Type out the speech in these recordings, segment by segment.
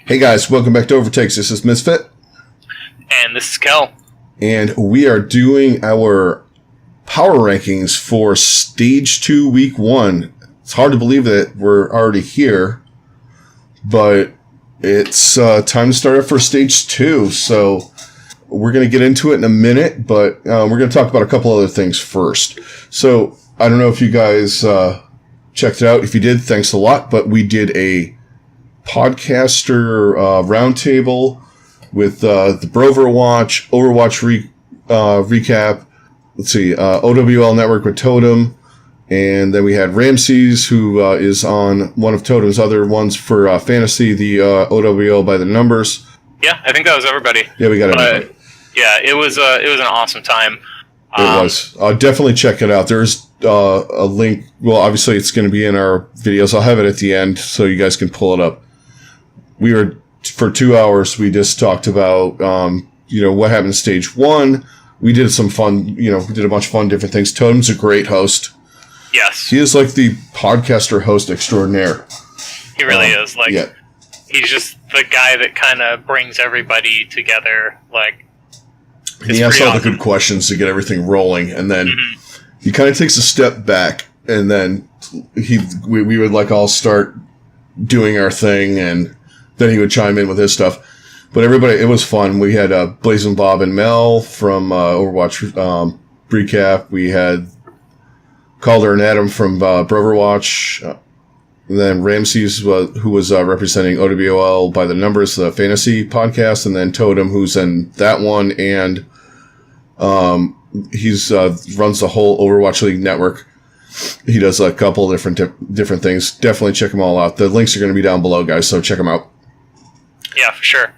Hey guys, welcome back to OverTakes. This is Misfit. And this is Kel. And we are doing our power rankings for Stage 2, Week 1. It's hard to believe that we're already here, but it's time to start up for Stage 2. So we're going to get into it in a minute, but we're going to talk about a couple other things first. So I don't know if you guys checked it out. If you did, thanks a lot. But we did a podcaster roundtable with the Overwatch recap. Let's see, OWL Network with Totem, and then we had Ramses, who is on one of Totem's other ones for fantasy, the OWL by the numbers. Yeah, I think that was everybody. Yeah, we got everybody. Yeah, it was an awesome time. It was. Definitely check it out. There's a link. Well, obviously it's going to be in our videos. I'll have it at the end so you guys can pull it up. We were, for 2 hours, we just talked about, what happened in Stage 1. We did some fun, we did a bunch of fun different things. Totem's a great host. Yes. He is like the podcaster host extraordinaire. He really is. Yeah. He's just the guy that kind of brings everybody together. He asks all the good questions to get everything rolling, and then he kind of takes a step back, and then we would all start doing our thing, and then he would chime in with his stuff. But everybody, it was fun. We had Blazing Bob and Mel from Overwatch recap. We had Calder and Adam from Overwatch. And then Ramses, who was representing OWL by the numbers, the fantasy podcast. And then Totem, who's in that one. And he's runs the whole Overwatch League network. He does a couple different things. Definitely check them all out. The links are going to be down below, guys, so check them out. Yeah, for sure.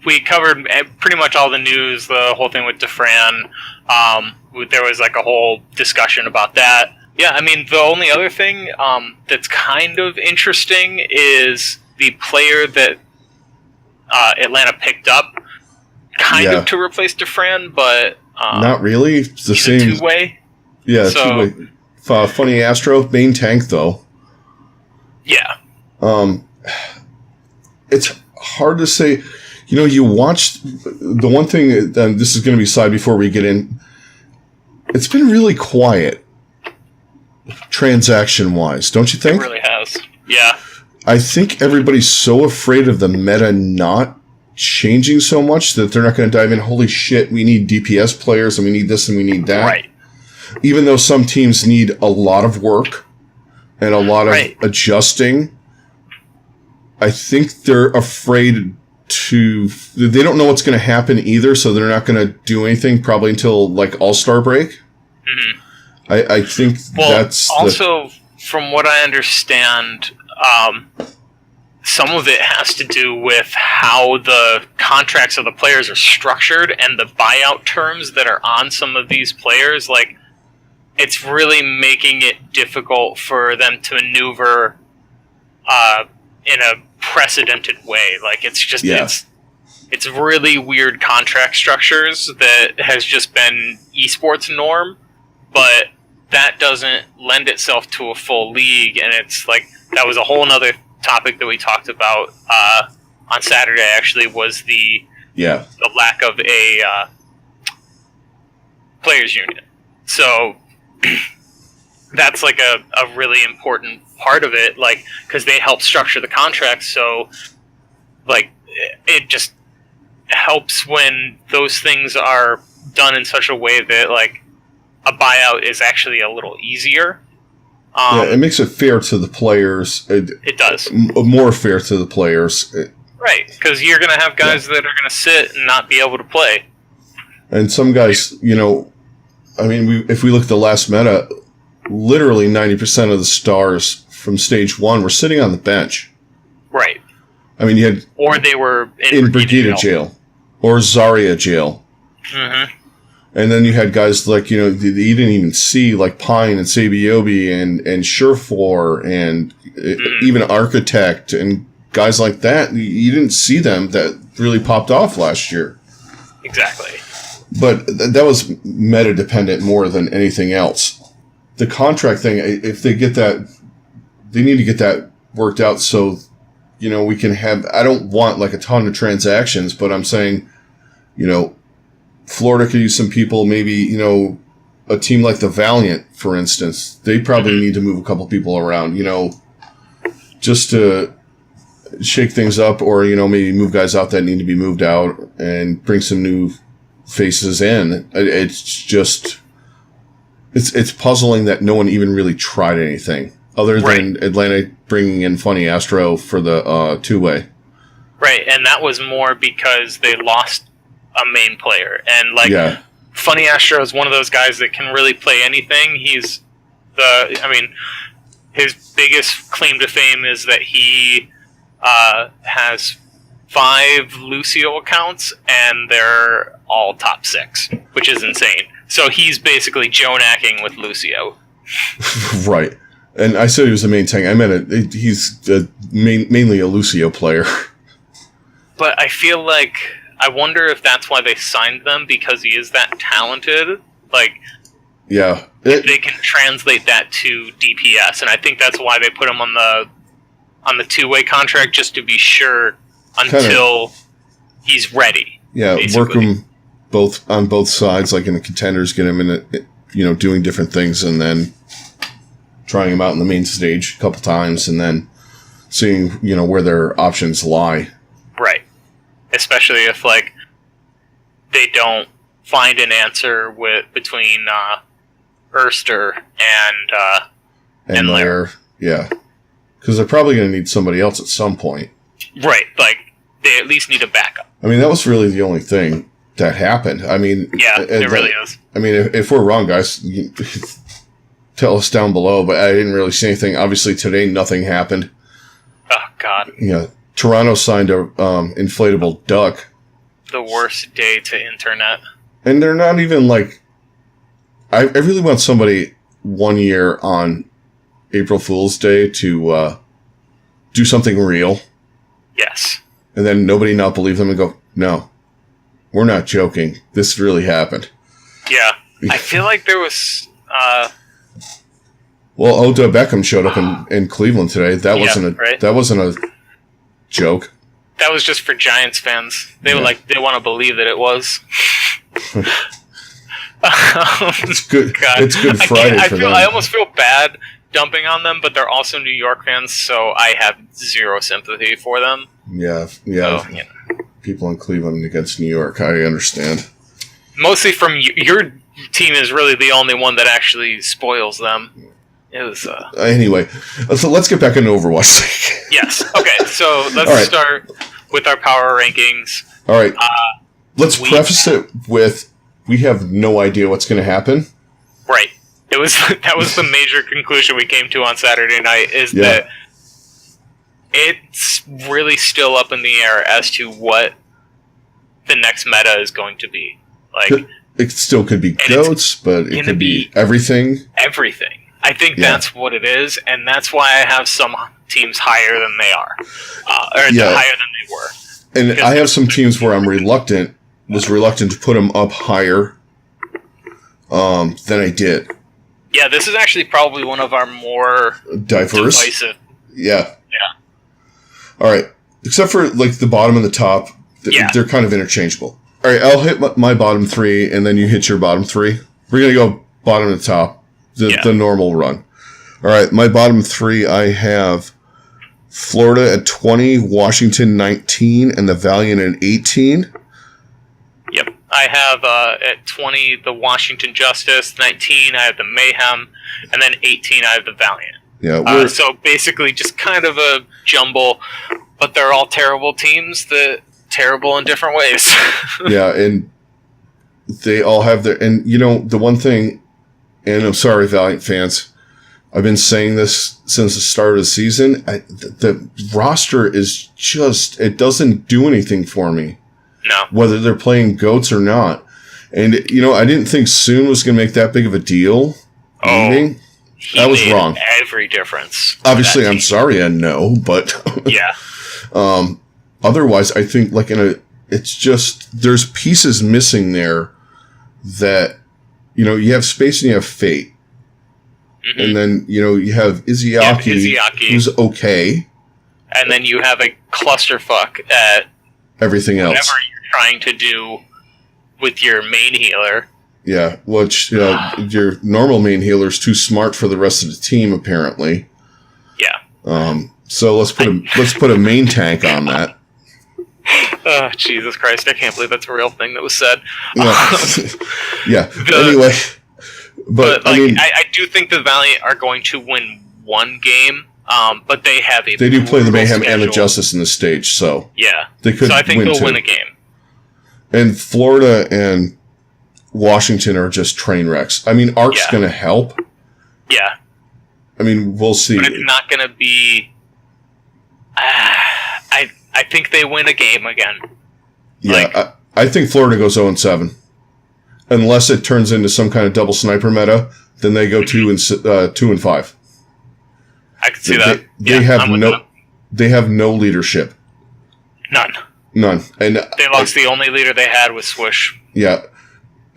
We covered pretty much all the news, the whole thing with DeFran. There was a whole discussion about that. Yeah, the only other thing that's kind of interesting is the player that Atlanta picked up kind of to replace DeFran, but not really. It's the same two-way. Yeah, two-way. Funny Astro, main tank though. Yeah. It's hard to say. You watch the one thing, and this is going to be side before we get in. It's been really quiet, transaction-wise, don't you think? It really has. Yeah. I think everybody's so afraid of the meta not changing so much that they're not going to dive in. Holy shit, we need DPS players, and we need this, and we need that. Right. Even though some teams need a lot of work and a lot of adjusting, I think they're afraid they don't know what's going to happen either, so they're not going to do anything probably until All-Star break. Mm-hmm. I think that's also from what I understand, some of it has to do with how the contracts of the players are structured and the buyout terms that are on some of these players. It's really making it difficult for them to maneuver in a precedented way. It's really weird contract structures that has just been esports norm, but that doesn't lend itself to a full league. And it's that was a whole nother topic that we talked about on Saturday, actually, was the lack of a players union. So that's a really important part of it, because they help structure the contracts. So it just helps when those things are done in such a way that a buyout is actually a little easier. It makes it fair to the players. It does. More fair to the players. Right, because you're going to have guys that are going to sit and not be able to play. And some guys, if we look at the last meta, literally 90% of the stars from Stage 1 were sitting on the bench. Right. You had... Or they were in Brigida jail. Or Zarya jail. Mm-hmm. And then you had guys you didn't even see, Pine and Sabiobi and Surefour and even Architect and guys like that. You didn't see them that really popped off last year. Exactly. But that was meta-dependent more than anything else. The contract thing, if they get that, they need to get that worked out so we can have, I don't want like a ton of transactions, but I'm saying, Florida could use some people, maybe, a team like the Valiant, for instance, they probably need to move a couple people around, just to shake things up, or, maybe move guys out that need to be moved out and bring some new faces in. It's just, it's puzzling that no one even really tried anything other than Atlanta bringing in Funny Astro for the two-way. Right, and that was more because they lost a main player. And, Funny Astro is one of those guys that can really play anything. His biggest claim to fame is that he has 5 Lucio accounts, and they're all top 6, which is insane. So he's basically Joan-acking with Lucio. Right. And I said he was the main tank. I meant he's mainly a Lucio player. But I feel like, I wonder if that's why they signed them, because he is that talented. If they can translate that to DPS, and I think that's why they put him on the two-way contract, just to be sure until he's ready. Yeah, basically. Work him on both sides, like in the contenders, get him in doing different things, and then trying him out in the main stage a couple times, and then seeing where their options lie. Right. Especially if they don't find an answer between Erster and Lair. Yeah, because they're probably going to need somebody else at some point. Right. They at least need a backup. I mean, that was really the only thing that happened. I mean, yeah, it really is. I mean, if we're wrong, guys, tell us down below. But I didn't really see anything. Obviously, today nothing happened. Oh God. Yeah. Toronto signed a inflatable duck. The worst day to internet. And they're not even I really want somebody 1 year on April Fool's Day to do something real. Yes. And then nobody not believe them and go, no, we're not joking. This really happened. Yeah. I feel like there was... Well, Odell Beckham showed up in Cleveland today. That wasn't a joke. That was just for Giants fans. They were they want to believe that it was. It's good. God. It's Good Friday for them. I almost feel bad dumping on them, but they're also New York fans, so I have zero sympathy for them. Yeah. So, people in Cleveland against New York, I understand. Mostly from your team is really the only one that actually spoils them. It was anyway, so let's get back into Overwatch League. Yes. Okay. So let's start with our power rankings. All right. Let's preface it with we have no idea what's going to happen. Right. That was the major conclusion we came to on Saturday night. Is that it's really still up in the air as to what the next meta is going to be. It still could be goats, but it could be everything. Everything. I think that's what it is, and that's why I have some teams higher than they are, higher than they were. And I have some teams where I'm reluctant to put them up higher than I did. Yeah, this is actually probably one of our more diverse. Divisive. Yeah. All right, except for the bottom and the top, they're kind of interchangeable. All right, I'll hit my bottom 3, and then you hit your bottom 3. We're gonna go bottom to top. The normal run. All right, my bottom 3, I have Florida at 20, Washington 19, and the Valiant at 18. Yep. I have at 20 the Washington Justice, 19 I have the Mayhem, and then 18 I have the Valiant. Yeah. So basically just kind of a jumble, but they're all terrible teams terrible in different ways. Yeah, and they all have their... And, the one thing... And I'm sorry, Valiant fans. I've been saying this since the start of the season. The roster is just... It doesn't do anything for me. No. Whether they're playing goats or not. And, I didn't think Soon was going to make that big of a deal. Oh. I was wrong. Every difference. Obviously, I'm sorry and no, but... Yeah. Otherwise, I think, it's just... There's pieces missing there that... you have Space and you have Fate. Mm-hmm. And then, you have Izzyaki, who's okay. and then you have a clusterfuck at everything else. Whatever you're trying to do with your main healer. Yeah, which your normal main healer is too smart for the rest of the team, apparently. Yeah. So let's put a main tank on that. Oh, Jesus Christ! I can't believe that's a real thing that was said. Yeah. Anyway, but like, I mean, I do think the Valiant are going to win one game. But they have a they do play the Mayhem schedule. and the Justice in the stage, so yeah, they could. So I think they'll too. win a game. And Florida and Washington are just train wrecks. I mean, Ark's going to help. Yeah. I mean, we'll see. But it's not going to be. I think they win a game again. Yeah, I think Florida goes 0-7, unless it turns into some kind of double sniper meta. Then they go 2-5. I can see that. They have no leadership. None. And they lost the only leader they had was Swoosh. Yeah.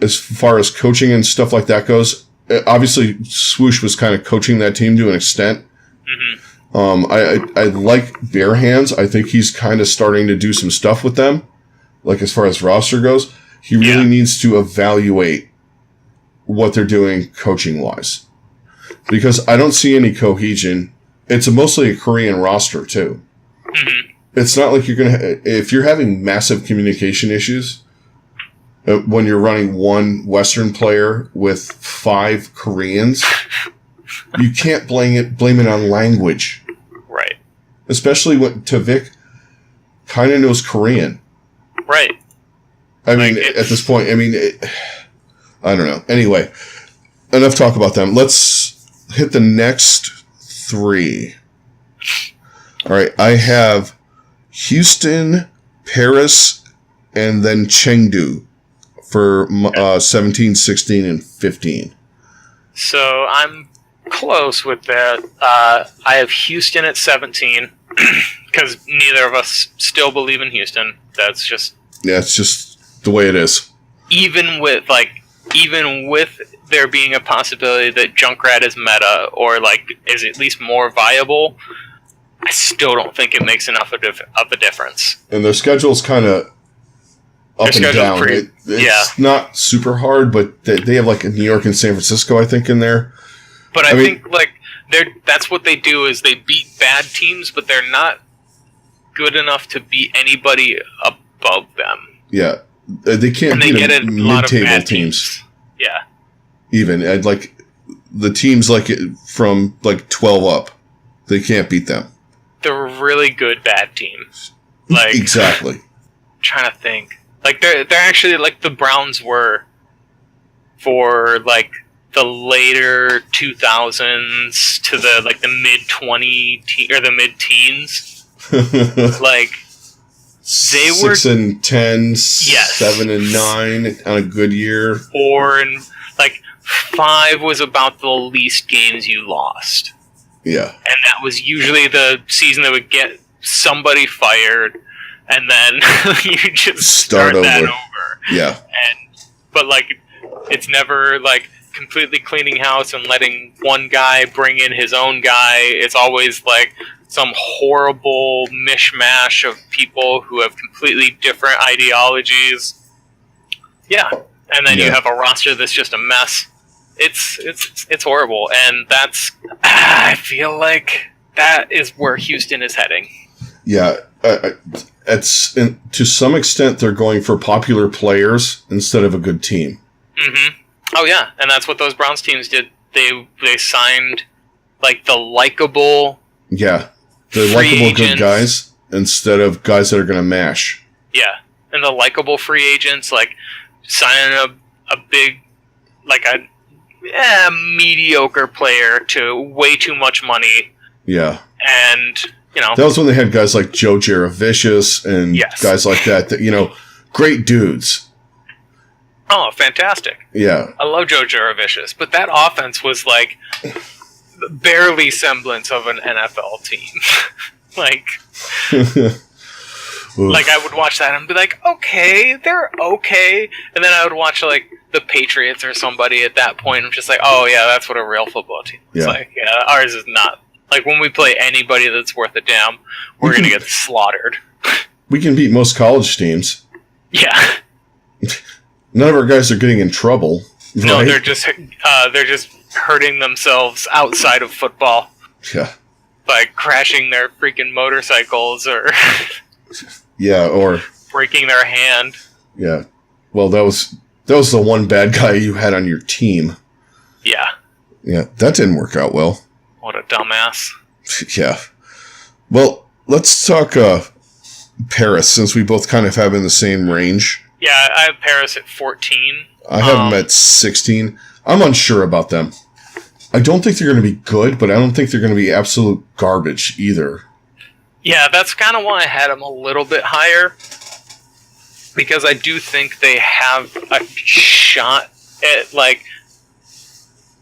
As far as coaching and stuff like that goes, obviously Swoosh was kind of coaching that team to an extent. Mm-hmm. I like Bare Hands. I think he's kind of starting to do some stuff with them. Like as far as roster goes, he really needs to evaluate what they're doing coaching wise. Because I don't see any cohesion. It's mostly a Korean roster too. Mm-hmm. It's not like you're going to... If you're having massive communication issues, when you're running one Western player with 5 Koreans, you can't blame it on language. Right. Especially when Tavik kind of knows Korean. Right. I mean, at this point, I mean... I don't know. Anyway, enough talk about them. Let's hit the next 3. All right, I have Houston, Paris, and then Chengdu for 17, 16, and 15. So I'm close with that. I have Houston at 17 because neither of us still believe in Houston. That's just... Yeah, it's just the way it is. Even with there being a possibility that Junkrat is meta or is at least more viable, I still don't think it makes enough of a difference. And their schedule's kind of up and down. It's not super hard, but they have New York and San Francisco, I think, in there. But I think that's what they do is they beat bad teams, but they're not good enough to beat anybody above them. Yeah, they can't beat mid-table teams. Yeah. Even the teams from 12 up, they can't beat them. They're really good bad teams. Exactly. I'm trying to think. They're actually the Browns were for the later 2000s to the mid mid teens. They were 6 and 10, 7 and 9 on a good year. 4 and 5 was about the least games you lost. Yeah, and that was usually the season that would get somebody fired, and then you just start that over. Yeah, but it's never completely cleaning house and letting one guy bring in his own guy. It's always some horrible mishmash of people who have completely different ideologies. Yeah. And then you have a roster that's just a mess. It's horrible. And that's... I feel like that is where Houston is heading. Yeah. To some extent, they're going for popular players instead of a good team. Mm-hmm. Oh, yeah. And that's what those Browns teams did. They signed, the likable... Yeah. The likable good guys instead of guys that are going to mash. Yeah. And the likable free agents, signing a big, a mediocre player to way too much money. Yeah. And, that was when they had guys like Joe Jaravicius and guys like that, great dudes. Oh, fantastic. Yeah. I love Joe Jaravicius, but that offense was barely semblance of an NFL team. I would watch that and be okay, they're okay. And then I would watch the Patriots or somebody at that point. I'm just oh yeah, that's what a real football team looks like. Yeah, ours is not Like, when we play anybody that's worth a damn, we're going to get slaughtered. We can beat most college teams. Yeah. None of our guys are getting in trouble. Right? No, they're just hurting themselves outside of football. Yeah. By crashing their freaking motorcycles or... yeah, or... breaking their hand. Yeah. Well, that was the one bad guy you had on your team. Yeah. Yeah, that didn't work out well. What a dumbass. Yeah. Well, let's talk Paris, since we both kind of have in the same range. Yeah, I have Paris at 14. I have them at 16. I'm unsure about them. I don't think they're going to be good, but I don't think they're going to be absolute garbage either. Yeah, that's kind of why I had them a little bit higher. Because I do think they have a shot at, like,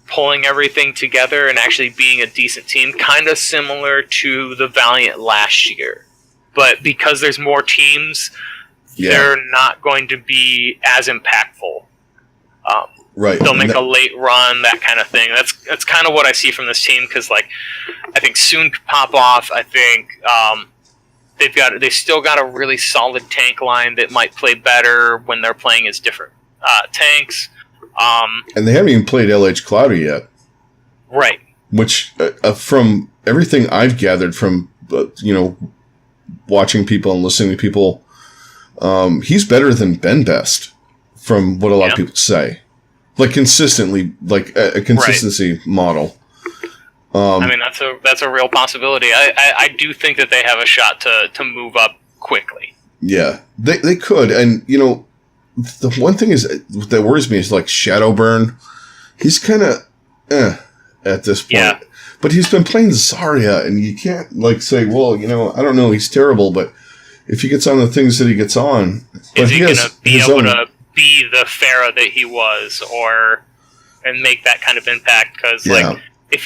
pulling everything together and actually being a decent team. Kind of similar to the Valiant last year. But because there's more teams, they're not going to be as impactful. Right. They'll make a late run, that kind of thing. That's kind of what I see from this team, because, like, I think Soon could pop off. I think they still got a really solid tank line that might play better when they're playing as different tanks. And they haven't even played LH Cloudy yet. Right. Which, from everything I've gathered from, watching people and listening to people, he's better than Ben Best, from what a lot of people say. Like, consistently, like a consistency model. I mean, that's a real possibility. I do think that they have a shot to move up quickly. Yeah, they could. And, the one thing that worries me is, like, Shadowburn. He's kind of at this point. Yeah. But he's been playing Zarya, and you can't, like, say, well, I don't know, he's terrible, but if he gets on the things that he gets on... Is he going to be able to be the Pharah that he was, and make that kind of impact? Because, like, if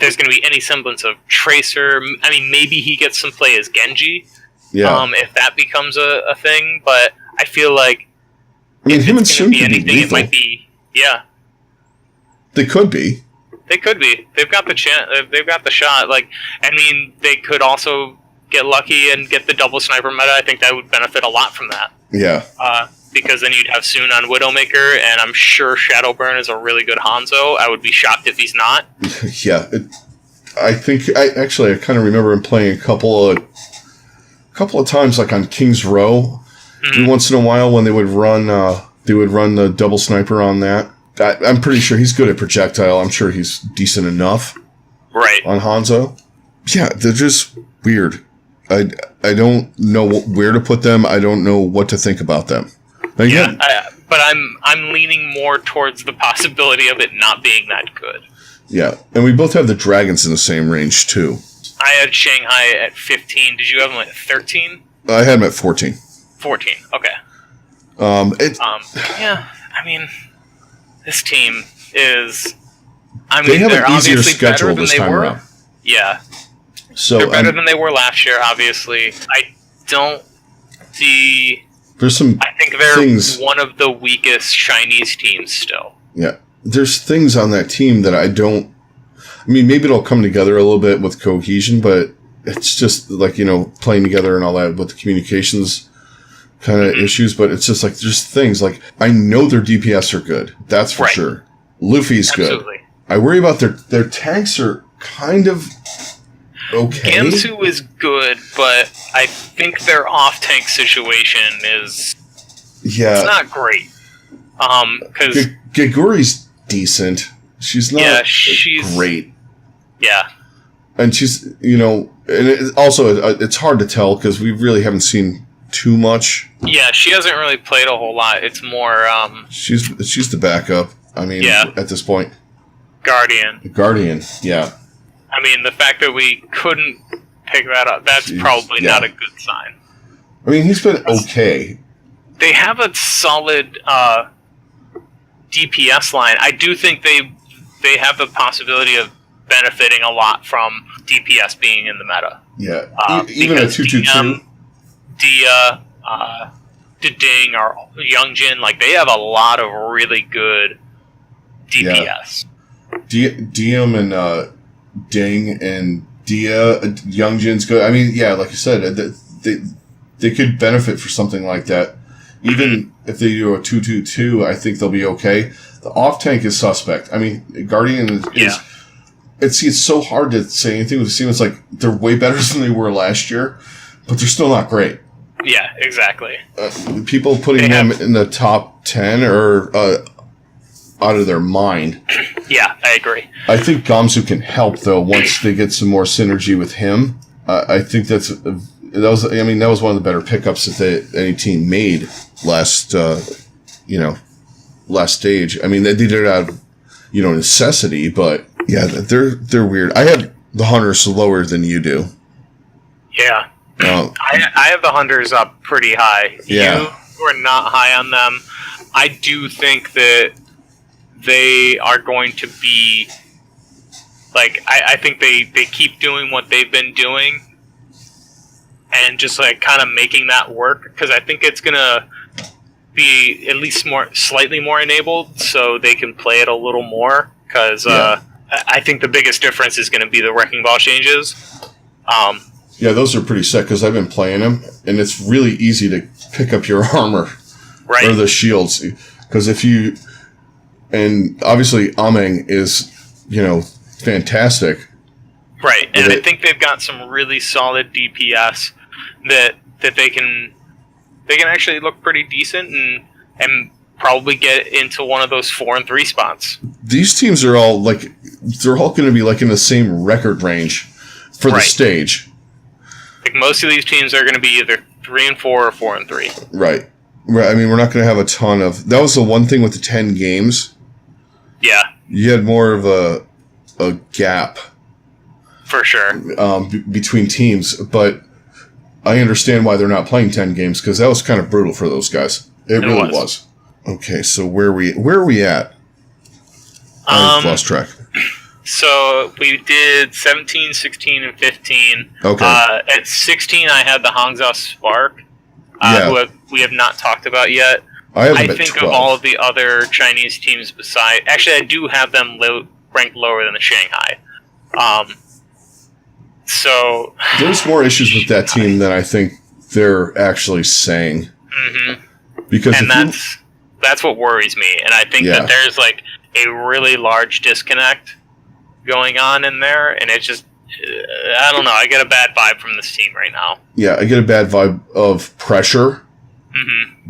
there's going to be any semblance of Tracer, I mean, maybe he gets some play as Genji, if that becomes a thing, but I feel like him and Soon could anything, be lethal. it might be, They could be. They could be. They've got the chance. They've got the shot. Like, I mean, they could also get lucky and get the double sniper meta. I think that would benefit a lot from that. Yeah. Because then you'd have Soon on Widowmaker, and I'm sure Shadowburn is a really good Hanzo. I would be shocked if he's not. Yeah. I think I kind of remember him playing a couple of times, like on King's Row. Mm-hmm. Once in a while, when they would run the double sniper on that. I'm pretty sure he's good at projectile. I'm sure he's decent enough. Right. On Hanzo. Yeah, they're just weird. I don't know where to put them. I don't know what to think about them. Again, but I'm leaning more towards the possibility of it not being that good. Yeah, and we both have the Dragons in the same range, too. I had Shanghai at 15. Did you have them at 13? I had them at 14. 14, okay. Yeah, I mean... This team is... I mean, they have they're an easier obviously schedule better than this they time were. around. Yeah. So, they're better than they were last year, obviously. I don't see... I think they're one of the weakest Chinese teams still. Yeah. There's things on that team that I don't... I mean, maybe it'll come together a little bit with cohesion, but it's just like, playing together and all that with the communications... kind of issues, but it's just like there's things like I know their DPS are good. That's for sure. Luffy's Absolutely. Good. I worry about their tanks are kind of okay. Gamsu is good, but I think their off tank situation is it's not great. Because Geguri's decent. She's not great. Yeah. And she's and it's hard to tell because we really haven't seen too much. Yeah, she hasn't really played a whole lot. It's more she's the backup. I mean, at this point. Guardian, yeah. I mean, the fact that we couldn't pick that up, that's probably not a good sign. I mean, he's been okay. They have a solid DPS line. I do think they have the possibility of benefiting a lot from DPS being in the meta. Yeah, even a 2-2-2. Dia, Ding, or Youngjin, like they have a lot of really good DPS. Diem and Ding and Dia, Youngjin's good. I mean, yeah, like you said, they could benefit for something like that. Even if they do a 2-2-2, I think they'll be okay. The off tank is suspect. I mean, Guardian is it's so hard to say anything with the team. It's like they're way better than they were last year, but they're still not great. Yeah, exactly. People putting them in the top 10 are out of their mind. Yeah, I agree. I think Gamsu can help, though, once they get some more synergy with him. I think that was one of the better pickups that any team made last stage. I mean, they did it out of, necessity, but yeah, they're weird. I have the Hunters lower than you do. Yeah. I have the Hunters up pretty high. Yeah. You are not high on them. I do think that they are going to be like, I think they keep doing what they've been doing and just like kind of making that work, because I think it's gonna be at least slightly more enabled so they can play it a little more, because I think the biggest difference is going to be the Wrecking Ball changes. Yeah, those are pretty sick, because I've been playing them, and it's really easy to pick up your armor. Right. Or the shields. Because and obviously Ameng is, fantastic. Right, and I think they've got some really solid DPS that they can actually look pretty decent and probably get into one of those 4 and 3 spots. These teams are all they're all going to be like in the same record range for the stage. Like most of these teams are going to be either 3 and 4 or 4 and 3. Right. I mean, we're not going to have a ton of. That was the one thing with the 10 games. Yeah. You had more of a gap. For sure. Between teams, but I understand why they're not playing 10 games, because that was kind of brutal for those guys. It really was. Okay, so where are we at? I've lost track. So we did 17, 16, and 15. Okay. At 16, I had the Hangzhou Spark, who we have not talked about yet. I think 12. Of all of the other Chinese teams beside... Actually, I do have them ranked lower than the Shanghai. So... There's more issues with that team than I think they're actually saying. Mm-hmm. Because that's what worries me. And I think that there's like a really large disconnect going on in there, and it's just... I don't know. I get a bad vibe from this team right now. Yeah, I get a bad vibe of pressure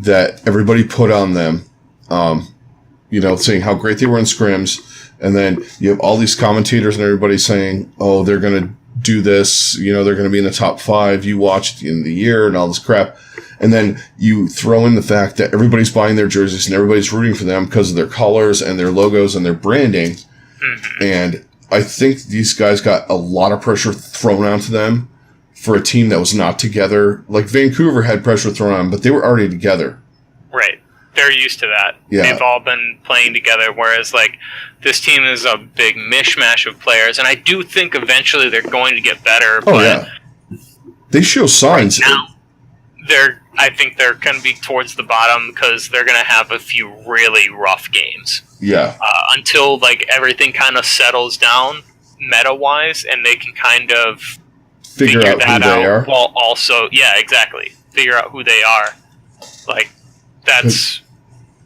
that everybody put on them, saying how great they were in scrims, and then you have all these commentators and everybody saying, oh, they're going to do this, they're going to be in the top 5, you watch at the end of the year and all this crap. And then you throw in the fact that everybody's buying their jerseys and everybody's rooting for them because of their colors and their logos and their branding. Mm-hmm. And I think these guys got a lot of pressure thrown onto them for a team that was not together. Like Vancouver had pressure thrown on them, but they were already together. Right. They're used to that. Yeah. They've all been playing together, whereas like this team is a big mishmash of players, and I do think eventually they're going to get better. They show signs. Right now, I think they're going to be towards the bottom because they're going to have a few really rough games. Yeah. Until like everything kind of settles down meta-wise, and they can kind of figure out who they are. While also, exactly. Figure out who they are. Like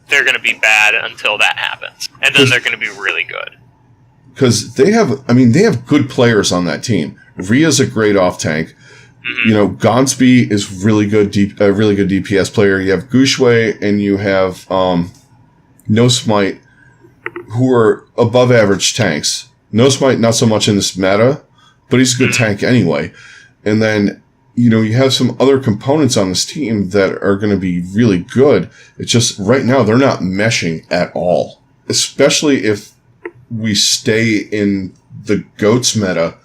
they're going to be bad until that happens, and then they're going to be really good. Because they have good players on that team. Ria's a great off tank. Mm-hmm. Gonsby is really good, a really good DPS player. You have Gushui and you have No Smite, who are above average tanks. No Smite not so much in this meta, but he's a good tank anyway. And then you have some other components on this team that are going to be really good. It's just right now they're not meshing at all, especially if we stay in the GOATS meta.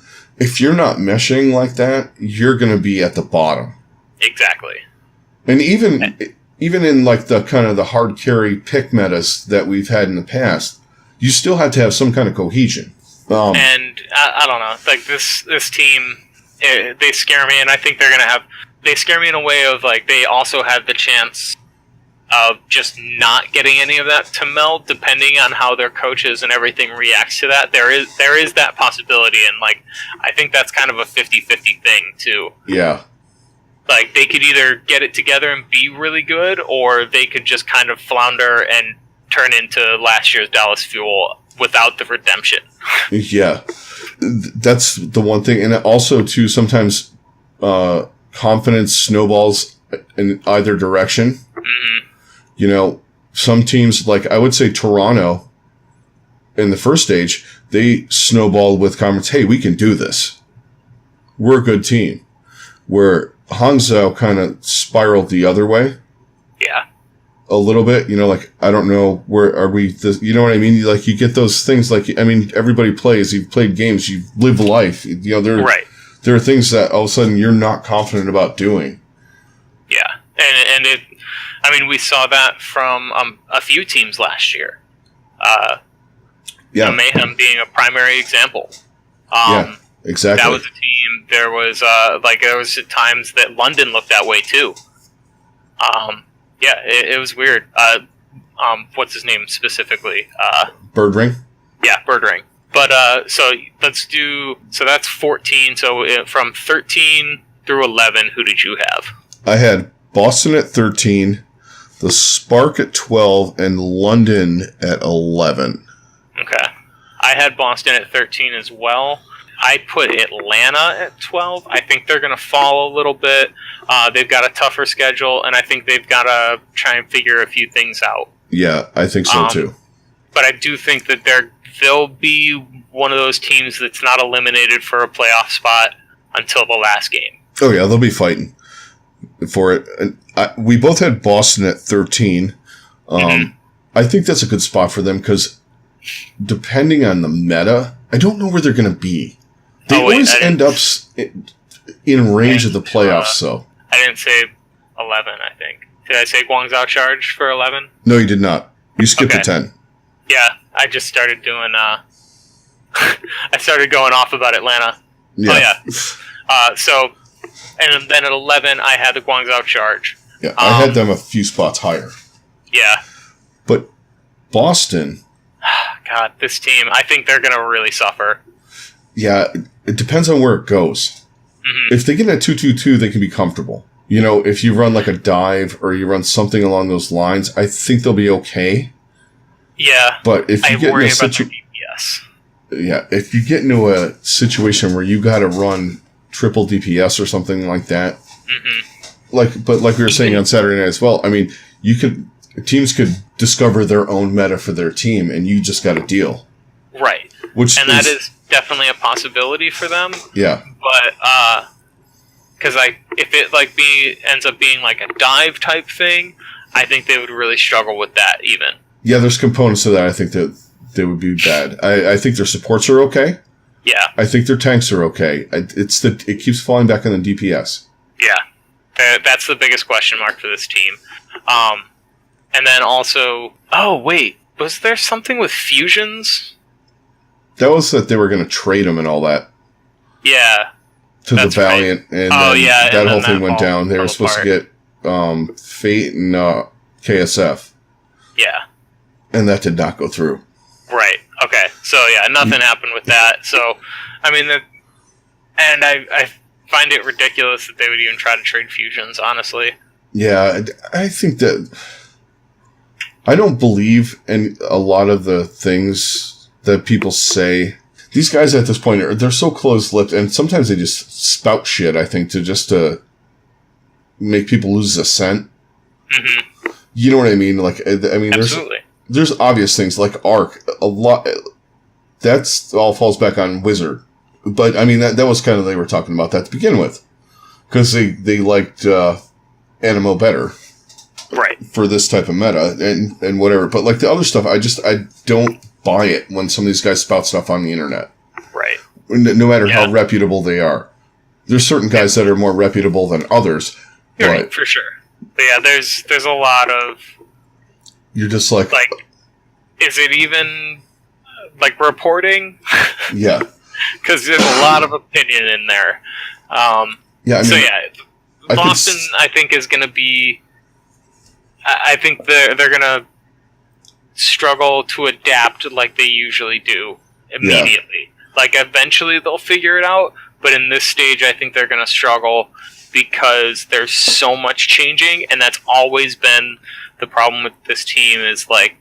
If you're not meshing like that, you're going to be at the bottom. Exactly. And even in like the kind of the hard carry pick metas that we've had in the past, you still have to have some kind of cohesion. And I don't know, like this team, they scare me, and I think they scare me in a way of like they also have the chance of just not getting any of that to meld, depending on how their coaches and everything reacts to that. There is that possibility, and like I think that's kind of a 50-50 thing too. Yeah. Like they could either get it together and be really good, or they could just kind of flounder and turn into last year's Dallas Fuel without the redemption. Yeah. That's the one thing. And also too, sometimes confidence snowballs in either direction. Mm-hmm. You know, some teams, like I would say Toronto in the first stage, they snowballed with confidence. Hey, we can do this. We're a good team. Where Hangzhou kind of spiraled the other way. Yeah. A little bit, you know, like, I don't know, where are we, you know what I mean? Like, you get those things, like, I mean, everybody plays, you've played games, you've lived life, you know, there are things that all of a sudden you're not confident about doing. Yeah. And it, I mean, we saw that from a few teams last year. Mayhem being a primary example. Yeah, exactly. That was a team, there was times that London looked that way too. Yeah, it was weird. What's his name specifically? Birdring? Yeah, Birdring. But, so that's 14. So from 13 through 11, who did you have? I had Boston at 13, the Spark at 12, and London at 11. Okay. I had Boston at 13 as well. I put Atlanta at 12. I think they're going to fall a little bit. They've got a tougher schedule, and I think they've got to try and figure a few things out. Yeah, I think so too. But I do think that they'll be one of those teams that's not eliminated for a playoff spot until the last game. Oh yeah, they'll be fighting for it. And we both had Boston at 13. I think that's a good spot for them because depending on the meta, I don't know where they're going to be. They always end up in range of the playoffs, so. I didn't say 11, I think. Did I say Guangzhou Charge for 11? No, you did not. You skipped the 10. Yeah, I just started doing, I started going off about Atlanta. Yeah. Oh, yeah. So, and then at 11, I had the Guangzhou Charge. Yeah, I had them a few spots higher. Yeah. But Boston... God, this team, I think they're going to really suffer. Yeah, it depends on where it goes. Mm-hmm. If they get a 2-2-2, they can be comfortable. You know, if you run like a dive or you run something along those lines, I think they'll be okay. Yeah. But if you get in a situation... Yeah, if you get into a situation where you got to run triple DPS or something like that, like we were saying on Saturday night as well, I mean, teams could discover their own meta for their team, and you just got to deal. Right. That is definitely a possibility for them. Yeah. But because if it ends up being like a dive type thing, I think they would really struggle with that even. Yeah, there's components to that I think that they would be bad. I think their supports are okay. Yeah. I think their tanks are okay. It keeps falling back on the DPS. Yeah. That's the biggest question mark for this team. And then also, was there something with fusions? That was that they were going to trade them and all that. Yeah. To the Valiant. Right. And that whole thing went down. They were supposed to get Fate and KSF. Yeah. And that did not go through. Right. Okay. So, yeah, nothing happened with that. So, I mean, and I find it ridiculous that they would even try to trade fusions, honestly. Yeah, I think that... I don't believe in a lot of the things that people say. These guys at this point, they're so close-lipped, and sometimes they just spout shit, I think, to make people lose a scent. Mm-hmm. You know what I mean? Like, I mean, there's obvious things, like Arc. A lot... That's all falls back on Wizard. But, I mean, that was kind of... They were talking about that to begin with. Because they liked Animo better. Right. For this type of meta and whatever. But like the other stuff, I don't buy it when some of these guys spout stuff on the internet. Right. No matter how reputable they are. There's certain guys that are more reputable than others. Right, for sure. But yeah, there's a lot of... You're just like... Like, is it even like reporting? Yeah. Because there's a lot of opinion in there. Yeah, I mean... So yeah, Boston, I think, is going to be... I think they're going to struggle to adapt like they usually do immediately. Like, eventually they'll figure it out, but in this stage, I think they're going to struggle because there's so much changing, and that's always been the problem with this team is, like,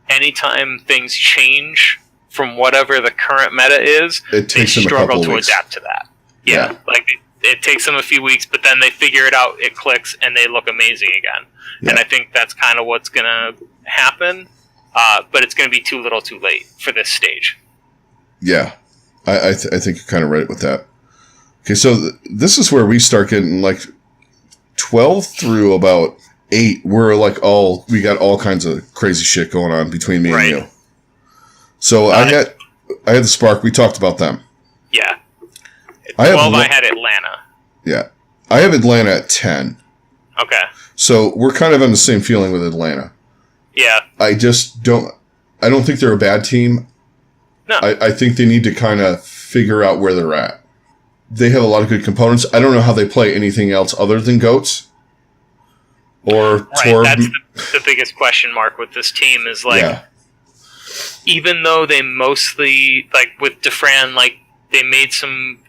anytime things change from whatever the current meta is, they struggle to adapt to that. Yeah. Like, it takes them a few weeks, but then they figure it out, it clicks, and they look amazing again. Yeah. And I think that's kind of what's going to happen, but it's going to be too little too late for this stage. Yeah, I think you're kind of right with that. Okay, so this is where we start getting, like, 12 through about 8, we're like we got all kinds of crazy shit going on between me and you. So I had the Spark. We talked about them. Yeah. 12, I had Atlanta. Yeah. I have Atlanta at 10. Okay. So we're kind of on the same feeling with Atlanta. Yeah. I don't think they're a bad team. No. I think they need to kind of figure out where they're at. They have a lot of good components. I don't know how they play anything else other than GOATs. Or Torb. That's the biggest question mark with this team is, like, even though they mostly, like, with Defran, like, they made some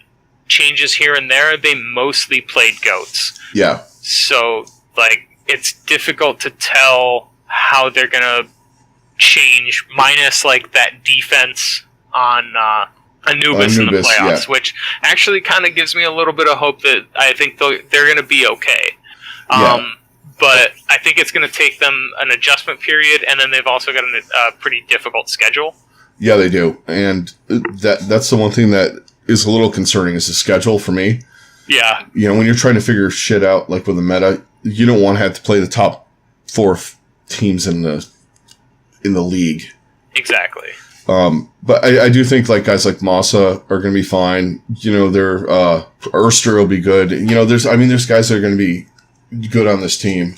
changes here and there, they mostly played GOATs. Yeah. So, like, it's difficult to tell how they're going to change, minus, like, that defense on Anubis in the playoffs, which actually kind of gives me a little bit of hope that I think they're going to be okay. But I think it's going to take them an adjustment period, and then they've also got a pretty difficult schedule. Yeah, they do. And that's the one thing that is a little concerning is the schedule for me. Yeah. You know, when you're trying to figure shit out, like with the meta, you don't want to have to play the top 4 teams in the league. Exactly. But I do think, like, guys like Massa are going to be fine. You know, Erster will be good. You know, there's guys that are going to be good on this team,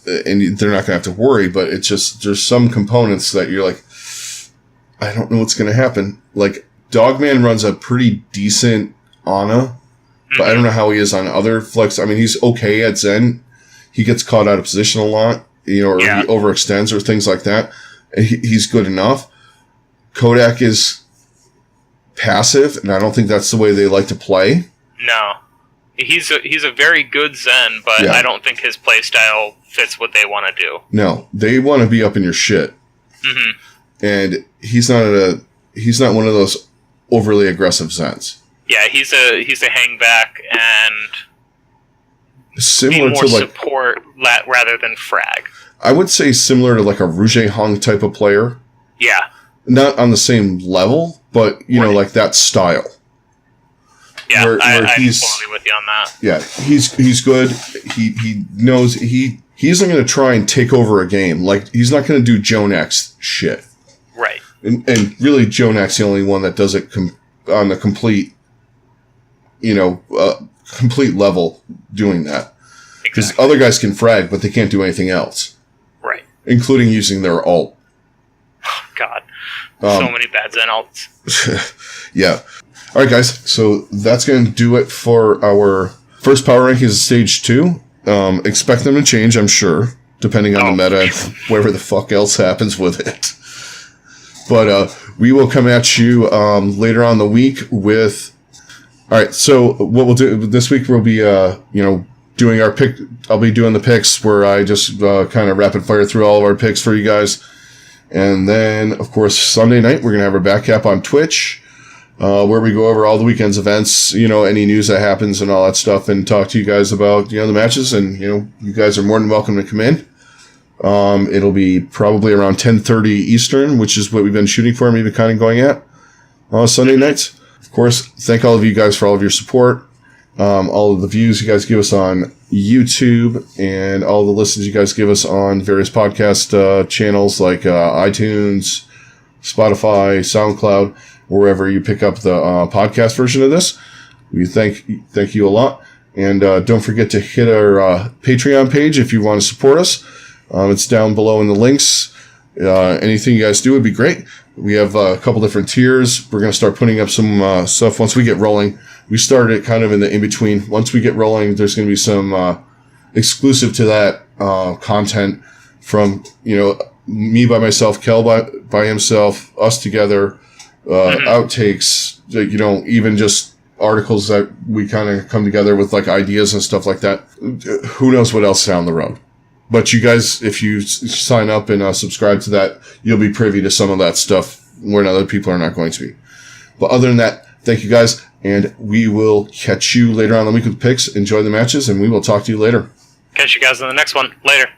and they're not going to have to worry, but it's just, there's some components that you're like, I don't know what's going to happen. Like, Dogman runs a pretty decent Ana, but I don't know how he is on other flex. I mean, he's okay at Zen. He gets caught out of position a lot, you know, or he overextends or things like that. He's good enough. Kodak is passive, and I don't think that's the way they like to play. No. He's a very good Zen, but I don't think his play style fits what they want to do. No, they want to be up in your shit. Mm-hmm. And he's not one of those overly aggressive Zens. Yeah, he's a hang back and similar to, like, support rather than frag. I would say similar to, like, a Rouge Hung type of player. Yeah. Not on the same level, but you know, like that style. Yeah, where I'm totally with you on that. Yeah, he's good. He knows he isn't going to try and take over a game. Like, he's not going to do Jonax shit. Right. And really, Jonax the only one that does it on the complete, complete level doing that. Because other guys can frag, but they can't do anything else. Right. Including using their ult. Oh, God. So many bad Zen ults. Yeah. All right, guys. So that's going to do it for our first power rankings of Stage 2. Expect them to change, I'm sure, depending on the meta and whatever the fuck else happens with it. But we will come at you later on in the week with... All right, so what we'll do this week, we'll be, doing our pick. I'll be doing the picks where I just kind of rapid fire through all of our picks for you guys. And then, of course, Sunday night, we're going to have our back cap on Twitch, where we go over all the weekend's events, any news that happens and all that stuff, and talk to you guys about, the matches. And, you guys are more than welcome to come in. It'll be probably around 10:30 Eastern, which is what we've been shooting for and we've been kind of going at Sunday nights. Of course, thank all of you guys for all of your support, all of the views you guys give us on YouTube, and all the listens you guys give us on various podcast channels like iTunes, Spotify, SoundCloud, wherever you pick up the podcast version of this. We thank you a lot. And don't forget to hit our Patreon page if you want to support us. It's down below in the links. Anything you guys do would be great. We have a couple different tiers. We're going to start putting up some stuff once we get rolling. We started it kind of in the in-between. Once we get rolling, there's going to be some exclusive to that content from, me by myself, Kel by himself, us together, outtakes, even just articles that we kind of come together with like ideas and stuff like that. Who knows what else is down the road. But you guys, if you sign up and subscribe to that, you'll be privy to some of that stuff when other people are not going to be. But other than that, thank you guys, and we will catch you later on in the week with picks. Enjoy the matches, and we will talk to you later. Catch you guys in the next one. Later.